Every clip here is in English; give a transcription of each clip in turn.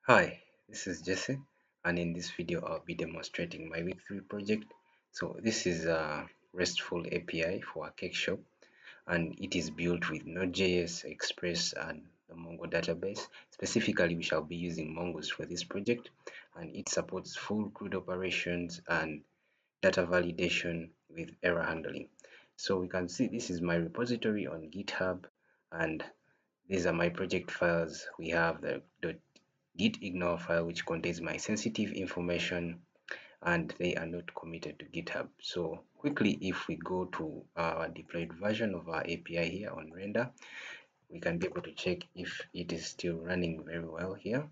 Hi, this is Jesse, and in this video I'll be demonstrating my week 3 project. So this is a RESTful API for a cake shop, and it is built with Node.js, Express, and the Mongo database. Specifically, we shall be using Mongoose for this project, and it supports full CRUD operations and data validation with error handling. So we can see this is my repository on GitHub, and these are my project files. We have the .gitignore file which contains my sensitive information, and they are not committed to GitHub. So quickly, if we go to our deployed version of our API here on render, we can be able to check if it is still running very well here.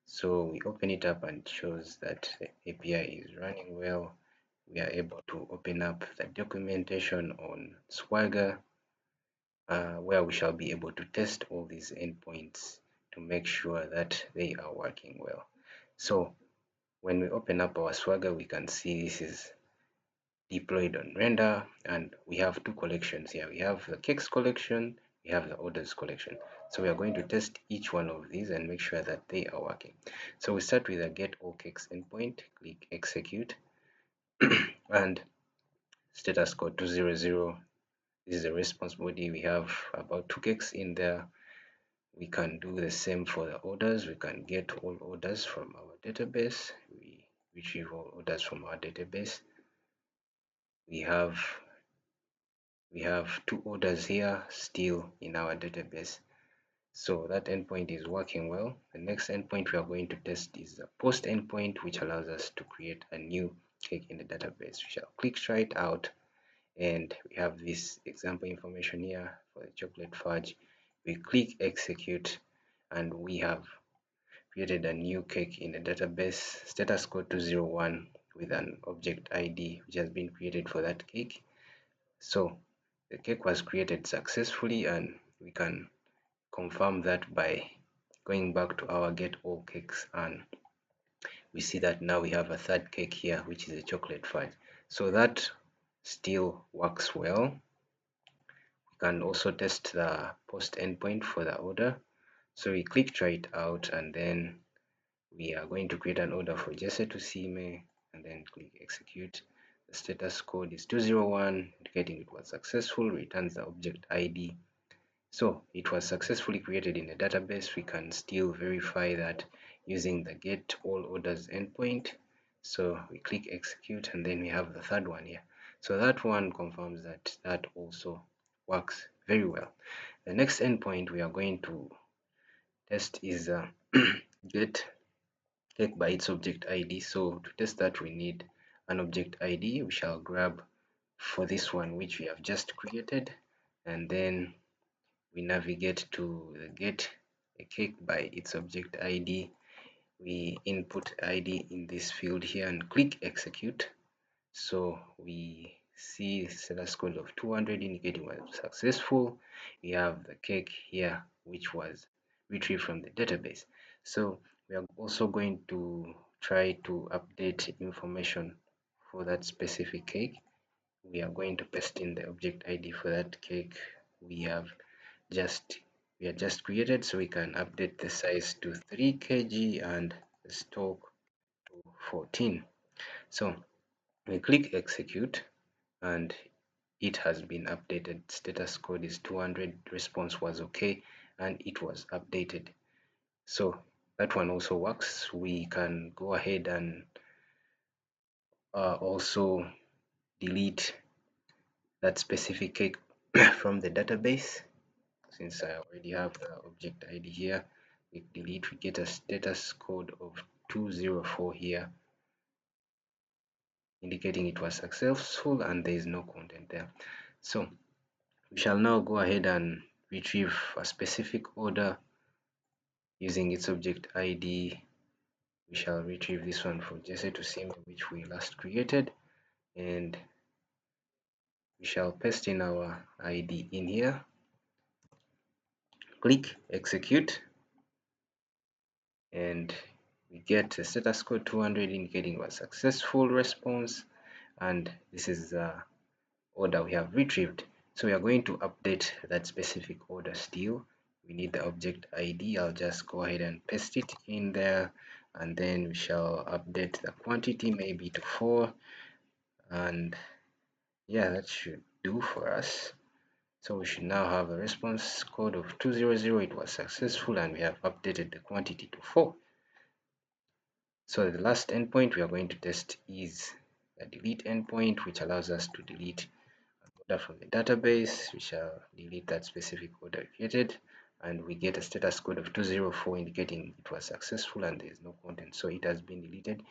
So we open it up and it shows that the API is running well. We are able to open up the documentation on Swagger, where we shall be able to test all these endpoints to make sure that they are working well. So when we open up our Swagger, we can see this is deployed on render, and we have two collections here. We have the cakes collection, we have the orders collection. So we are going to test each one of these and make sure that they are working. So we start with a get all cakes endpoint, click execute, and status code 200. This is the response body. We have about 2 cakes in there. We can do the same for the orders. We can get all orders from our database. We retrieve all orders from our database. We have 2 orders here still in our database. So that endpoint is working well. The next endpoint we are going to test is the post endpoint, which allows us to create a new cake in the database. We shall click try it out, and we have this example information here for the chocolate fudge. We click execute, and we have created a new cake in the database, status code 201, with an object ID which has been created for that cake. So the cake was created successfully, and we can confirm that by going back to our get all cakes, and we see that now we have a third cake here, which is a chocolate fudge. So that still works well. We can also test the post endpoint for the order. So we click try it out, and then we are going to create an order for Jesse to see me, and then click execute. The status code is 201, indicating it was successful, returns the object ID. So it was successfully created in the database. We can still verify that using the get all orders endpoint. So we click execute, and then we have the third one here. So that one confirms that that also works very well. The next endpoint we are going to test is get cake by its object ID. So to test that, we need an object ID. We shall grab for this one which we have just created, and then we navigate to the get a cake by its object ID. We input ID in this field here and click execute. So we see status code of 200 indicating was successful. We have the cake here which was retrieved from the database. So we are also going to try to update information for that specific cake. We are going to paste in the object ID for that cake just we are just created, so we can update the size to 3 kg and the stock to 14. So we click execute, and it has been updated. Status code is 200, response was okay, and it was updated. So that one also works. We can go ahead and also delete that specific cake from the database. Since I already have the object ID here, we delete, we get a status code of 204 here, indicating it was successful and there is no content there. So we shall now go ahead and retrieve a specific order using its object ID. We shall retrieve this one for Jesse to see which we last created, and we shall paste in our ID in here, click execute, and we get a status code 200 indicating a successful response, and this is the order we have retrieved. So we are going to update that specific order still we need the object ID. I'll just go ahead and paste it in there, and then we shall update the quantity maybe to 4, and yeah, that should do for us. So we should now have a response code of 200. It was successful, and we have updated the quantity to 4. So the last endpoint we are going to test is the delete endpoint, which allows us to delete an order from the database. We shall delete that specific order created, and we get a status code of 204 indicating it was successful and there is no content, so it has been deleted.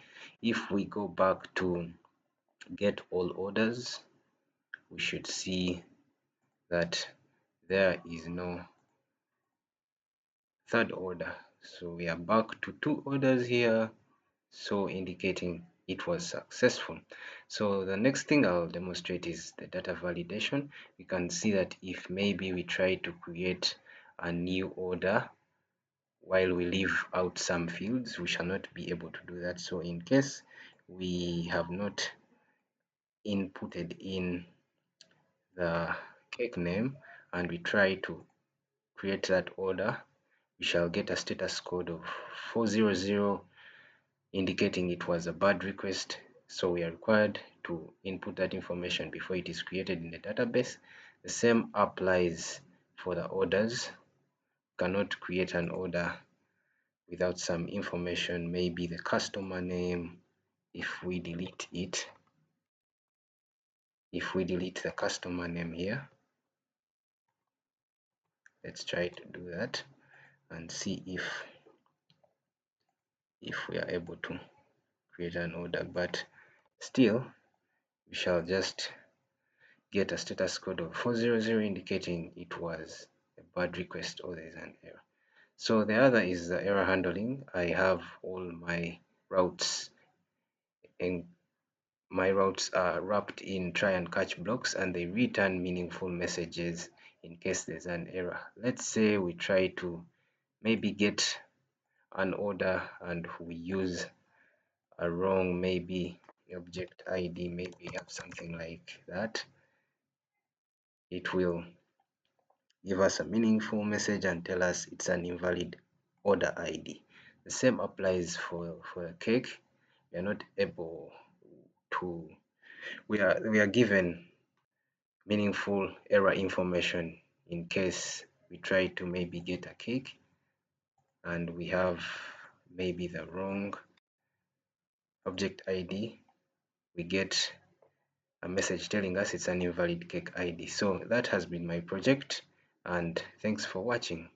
If we go back to get all orders, we should see that there is no third order, so we are back to 2 orders here, so indicating it was successful. So the next thing I'll demonstrate is the data validation. We can see that if maybe we try to create a new order while we leave out some fields, we shall not be able to do that. So in case we have not inputted in the cake name and we try to create that order, we shall get a status code of 400 indicating it was a bad request. So we are required to input that information before it is created in the database. The same applies for the orders. You cannot create an order without some information, maybe the customer name. If we delete it, if we delete the customer name here, let's try to do that and see if we are able to create an order, but still we shall just get a status code of 400 indicating it was a bad request or there is an error. So the other is the error handling. I have all my routes, and my routes are wrapped in try and catch blocks, and they return meaningful messages in case there's an error. Let's say we try to maybe get an order and we use a wrong maybe object ID, maybe we have something like that. It will give us a meaningful message and tell us it's an invalid order ID. The same applies for a cake. We are not able to, we are given meaningful error information in case we try to maybe get a cake and we have maybe the wrong object ID. We get a message telling us it's an invalid cake ID. So that has been my project, and thanks for watching.